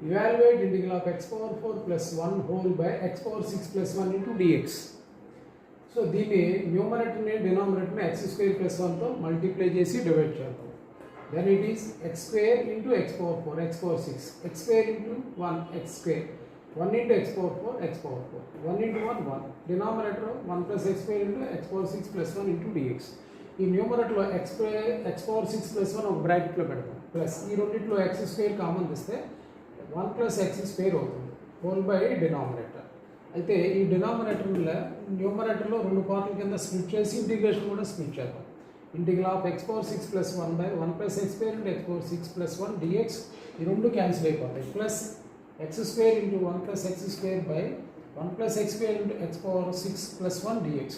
Evaluate integral of x power 4 plus 1 whole by x power 6 plus 1 into dx. So దీన్ని న్యూమరేటర్ని డినామినేటర్ని x square plus 1తో multiply చేసి divide చేద్దాం. Then it is x square into x power 4 x power 6 x square into 1 x square 1 into x power 4 x power 4 1 into 1 1 denominator 1 plus x square into x power 6 plus 1 into dx. ఈ న్యూమరేటర్లో x power 6 plus 1 ఒక బ్రాకెట్లో పెడతాం plus ఈ రెండింటిలో x square common తీస్తే 1 plus x square అవుతుంది whole by denominator. అయితే ఈ డినామినేటర్లో న్యూమరేటర్లో రెండు పార్ట్ల కింద స్ప్లిట్ చేసి ఇంటిగ్రేషన్ కూడా స్ప్లిట్ చేద్దాం. Integral of x power 6 plus 1 by 1 plus x square into x power 6 plus 1 dx. ఈ రెండు క్యాన్సిల్ అయిపోతాయి plus x square into 1 plus x square by 1 plus x square into x power 6 plus 1 dx.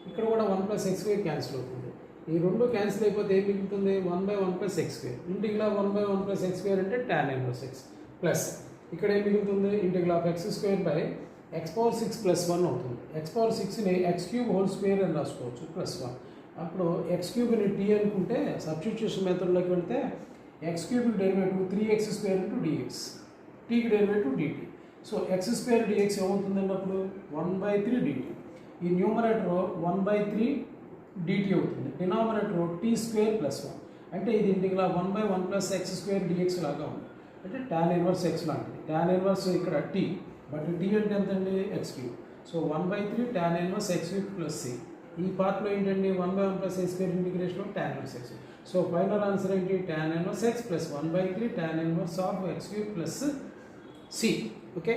ఇక్కడ కూడా 1 plus x square cancel అవుతుంది. ఈ రెండు cancel అయిపోతే ఏం మిగులుతుంది 1 by 1 plus x square. Integral 1 by 1 plus x square అంటే tan ఇన్వర్స్ x ప్లస్ ఇక్కడ ఏం మిగులుతుంది integral of x square by x power 6 plus 1 అవుతుంది. x పవర్ 6ని x క్యూబ్ హోల్ స్క్వేర్ అని రాసుకోవచ్చు ప్లస్ 1. అప్పుడు x క్యూబ్ని t అనుకుంటే సబ్స్టిట్యూషన్ మెథడ్లోకి వెళ్తే x cube derivative 3x square into dx, టీకి derivative dt. So x square dx ఏమవుతుంది అన్నప్పుడు 1/3 dt. ఈ న్యూమరేటర్ 1/3 dt అవుతుంది. డినామినేటర్ t స్క్వేర్ ప్లస్ 1 అంటే ఇది integral 1 by 1 plus x square dx లాగా ఉంది. అంటే tan ఇన్వర్స్ x లాంటిది. tan ఇన్వర్స్ ఇక్కడ t బట్ t అంటే ఎంతండి x cube. So 1/3 tan inverse x cube plus c. ఈ పార్ట్లో ఏంటండి 1 by 1 plus x square integration tan inverse x. So final answer ఏంటి tan inverse x plus 1/3 tan inverse of x cube plus c. Okay.